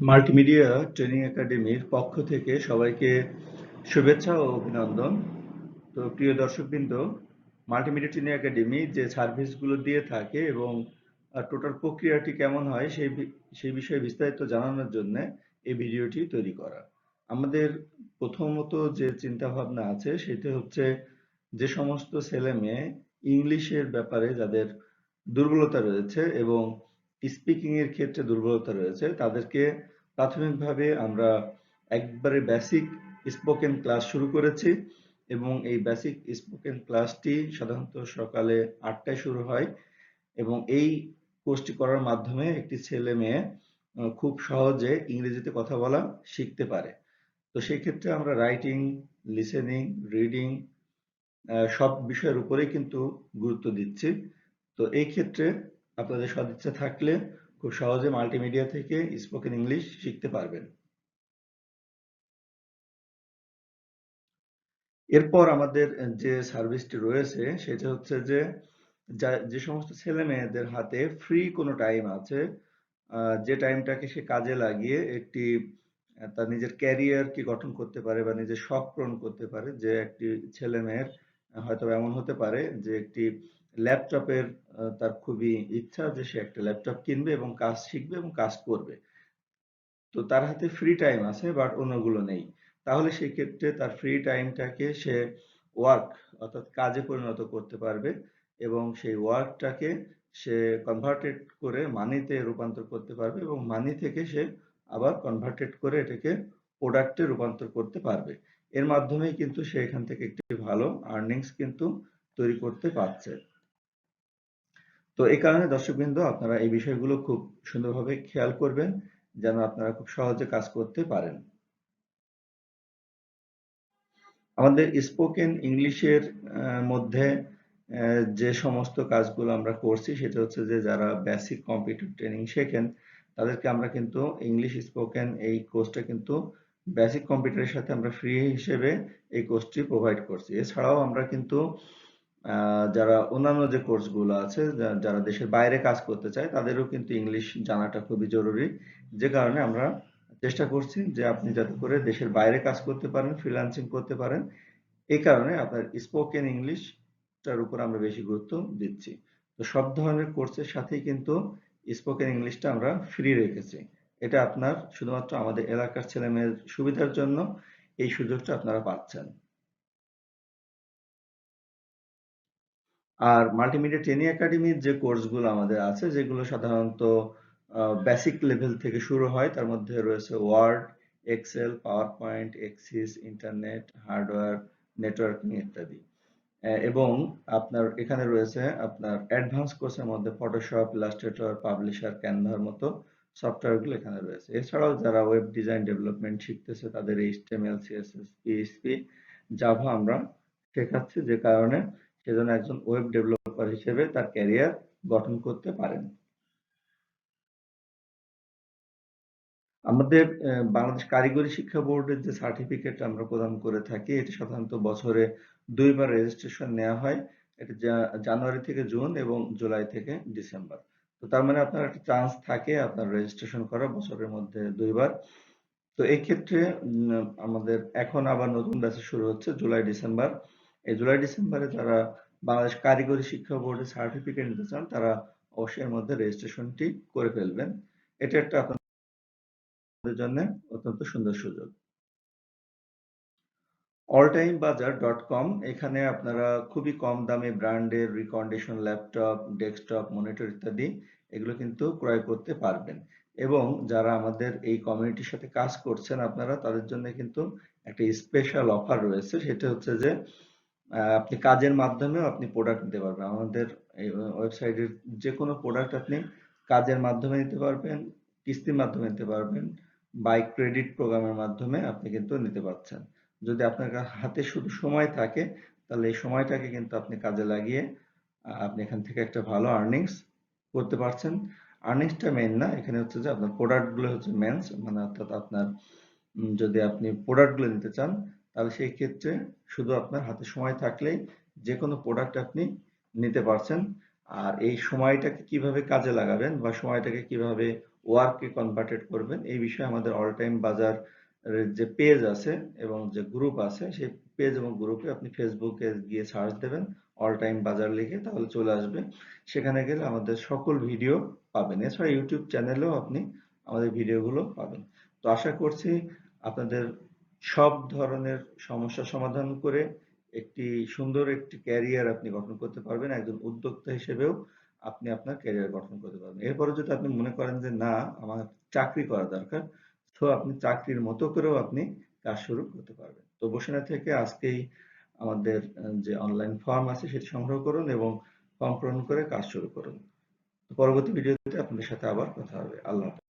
Multimedia training একাডেমির পক্ষ থেকে সবাইকে শুভেচ্ছা ও অভিনন্দন। তো প্রিয় দর্শকবৃন্দ, মাল্টিমিডিয়া ট্রেনিং একাডেমি যে সার্ভিসগুলো দিয়ে থাকে এবং টোটাল প্রক্রিয়াটি কেমন হয় সেই বিষয়ে বিস্তারিত জানানোর জন্য এই ভিডিওটি তৈরি করা। আমাদের প্রথমত যে চিন্তা ভাবনা আছে সেটা হচ্ছে যে সমস্ত ছেলে মেয়ে ইংলিশের ব্যাপারে যাদের দুর্বলতা রয়েছে এবং স্পিকিং এর ক্ষেত্রে দুর্বলতা রয়েছে তাদেরকে প্রাথমিকভাবে আমরা একবারে বেসিক স্পোকেন ক্লাস শুরু করেছি এবং এই বেসিক স্পোকেন ক্লাসটি সাধারণত সকালে 8টায় শুরু হয় এবং এই কোর্সটি করার মাধ্যমে একটি ছেলে মেয়ে খুব সহজে ইংরেজিতে কথা বলা শিখতে পারে। তো সেই ক্ষেত্রে আমরা রাইটিং, লিসেনিং, রিডিং সব বিষয়ের উপরেই কিন্তু গুরুত্ব দিচ্ছি। তো এই ক্ষেত্রে আপনাদের সদিচ্ছা থাকলে খুব সহজে মাল্টিমিডিয়া থেকে স্পোকেন ইংলিশ শিখতে পারবেন। এরপর আমাদের যে সার্ভিসটি রয়েছে সেটা হচ্ছে যে যে সমস্ত ছেলে মেয়েদের হাতে ফ্রি কোনো টাইম আছে, যে টাইমটাকে সে কাজে লাগিয়ে একটি তার নিজের ক্যারিয়ার কি গঠন করতে পারে বা নিজের শখ পূরণ করতে পারে। যে একটি ছেলে মেয়ের হয়তো এমন হতে পারে যে একটি ল্যাপটপের তার খুবই ইচ্ছা যে সে একটা ল্যাপটপ কিনবে এবং কাজ শিখবে এবং কাজ করবে। তো তার হাতে ফ্রি টাইম আছে বাট অন্যগুলো নেই। তাহলে সেই ক্ষেত্রে তার ফ্রি টাইমটাকে সে ওয়ার্ক অর্থাৎ কাজে পরিণত করতে পারবে এবং সেই ওয়ার্কটাকে সে কনভার্টেড করে মানিতে রূপান্তর করতে পারবে এবং মানি থেকে সে আবার কনভার্টেড করে এটাকে প্রোডাক্টে রূপান্তর করতে পারবে। এর মাধ্যমেই কিন্তু সে এখান থেকে একটি ভালো আর্নিংস কিন্তু তৈরি করতে পারছে। তো এই কারণে দর্শকবৃন্দ আপনারা এই বিষয়গুলো খুব সুন্দরভাবে খেয়াল করবেন যেন আপনারা খুব সহজে কাজ করতে পারেন। আমাদের স্পোকেন ইংলিশের মধ্যে যে সমস্ত কাজগুলো আমরা করছি সেটা হচ্ছে যে যারা বেসিক কম্পিউটার ট্রেনিং শেখেন তাদেরকে আমরা কিন্তু ইংলিশ স্পোকেন এই কোর্সটা কিন্তু বেসিক কম্পিউটারের সাথে আমরা ফ্রি হিসেবে এই কোর্সটি প্রোভাইড করছি। এছাড়াও আমরা কিন্তু যারা অন্যান্য যে কোর্সগুলো আছে যারা দেশের বাইরে কাজ করতে চায় তাদেরও কিন্তু ইংলিশ জানাটা খুবই জরুরি। যে কারণে আমরা চেষ্টা করছি যে আপনি যাতে করে দেশের বাইরে কাজ করতে পারেন, ফ্রিল্যান্সিং করতে পারেন। এই কারণে আপনার স্পোকেন ইংলিশটার উপর আমরা বেশি গুরুত্ব দিচ্ছি। তো সব ধরনের কোর্সের সাথেই কিন্তু স্পোকেন ইংলিশটা আমরা ফ্রি রেখেছি। এটা আপনার শুধুমাত্র আমাদের এলাকার ছেলেমেয়ের সুবিধার জন্য এই সুযোগটা আপনারা পাচ্ছেন। আর মাল্টিমিডিয়া ট্রেনিং একাডেমির যে কোর্সগুলো আমাদের আছে যেগুলো সাধারণত বেসিক লেভেল থেকে শুরু হয় তার মধ্যে রয়েছে Word, Excel, PowerPoint, Access, internet, hardware, networking ইত্যাদি। এবং আপনার এখানে রয়েছে আপনার অ্যাডভান্স কোর্সের মধ্যে ফটোশপ, ইলাস্ট্রেটর, পাবলিশার, ক্যানভার মতো সফটওয়্যারগুলো এখানে রয়েছে। এছাড়াও যারা ওয়েব ডিজাইন ডেভেলপমেন্ট শিখতেছে তাদের এইচটিএমএল, সিএসএস, পিএইচপি, জাভা আমরা শেখাচ্ছি, যে কারণে সে যেন একজন ওয়েব ডেভেলপার হিসেবে তার ক্যারিয়ার গঠন করতে পারেন। আমাদের বাংলাদেশ কারিগরি শিক্ষা বোর্ডের যে সার্টিফিকেট আমরা প্রদান করে থাকি এটি সাধারণত বছরে ২ বার রেজিস্ট্রেশন নেওয়া হয়। এটা জানুয়ারি থেকে জুন এবং জুলাই থেকে ডিসেম্বর। তো তার মানে আপনার একটা চান্স থাকে আপনার রেজিস্ট্রেশন করা বছরের মধ্যে ২ বার। তো এই ক্ষেত্রে আমাদের এখন আবার নতুন ব্যাচ শুরু হচ্ছে জুলাই ডিসেম্বর। এই জুলাই ডিসেম্বরে যারা বাংলাদেশ কারিগরি শিক্ষা বোর্ডের সার্টিফিকেট নিতে চান তারা অবশ্যই এর মধ্যে রেজিস্ট্রেশনটি করে ফেলবেন। এটা একটা আপনাদের জন্য অত্যন্ত সুন্দর সুযোগ। alltimebazaar.com এখানে আপনারা খুবই কম দামে ব্র্যান্ডের রিকন্ডিশন ল্যাপটপ, ডেস্কটপ, মনিটর ইত্যাদি এগুলো কিন্তু ক্রয় করতে পারবেন। এবং যারা আমাদের এই কমিউনিটির সাথে কাজ করছেন আপনারা তাদের জন্য কিন্তু একটা স্পেশাল অফার রয়েছে। সেটা হচ্ছে যে আপনি কাজের মাধ্যমেও আপনি প্রোডাক্ট নিতে পারবেন। আমাদের এই ওয়েবসাইটের যেকোনো প্রোডাক্ট আপনি কাজের মাধ্যমে নিতে পারবেন, কিস্তির মাধ্যমে নিতে পারবেন, বাই ক্রেডিট প্রোগ্রামের মাধ্যমে আপনি কিন্তু নিতে পারছেন। যদি আপনার হাতে শুধু সময় থাকে তাহলে এই সময়টাকে কিন্তু আপনি কাজে লাগিয়ে আপনি এখান থেকে একটা ভালো আর্নিংস করতে পারছেন। আর্নিংসটা মেইন না, এখানে হচ্ছে যে আপনার প্রোডাক্টগুলো হচ্ছে মেন্স, মানে অর্থাৎ আপনার যদি আপনি প্রোডাক্টগুলো নিতে চান তাহলে সেই ক্ষেত্রে শুধু আপনার হাতে সময় থাকলেই যে কোনো প্রোডাক্ট আপনি নিতে পারছেন। আর এই সময়টাকে কিভাবে কাজে লাগাবেন বা সময়টাকে কিভাবে ওয়ার্কে কনভার্টেড করবেন এই বিষয়ে আমাদের অল টাইম বাজার যে পেজ আছে এবং যে গ্রুপ আছে সেই পেজ এবং গ্রুপে আপনি ফেসবুকে গিয়ে সার্চ দেবেন অল টাইম বাজার লিখে, তাহলে চলে আসবে। সেখানে গেলে আমাদের সকল ভিডিও পাবেন। এছাড়া ইউটিউব চ্যানেলেও আপনি আমাদের ভিডিওগুলো পাবেন। তো আশা করছি আপনাদের সব ধরনের সমস্যা সমাধান করে সুন্দর একটি ক্যারিয়ার আপনি গঠন করতে পারবেন। একজন উদ্যোক্তা হিসেবেও আপনি আপনার ক্যারিয়ার গঠন করতে পারবেন। এরপরে যদি আপনি মনে করেন যে না, আমার চাকরি করা দরকার, তো আপনি চাকরির মতো করেও আপনি কাজ শুরু করতে পারবেন। তো বসে না থেকে আজকেই আমাদের যে অনলাইন ফর্ম আছে সেটি সংগ্রহ করুন এবং ফর্ম পূরণ করে কাজ শুরু করুন। তো পরবর্তী ভিডিওতে আপনাদের সাথে আবার কথা হবে। আল্লাহ হাফেজ।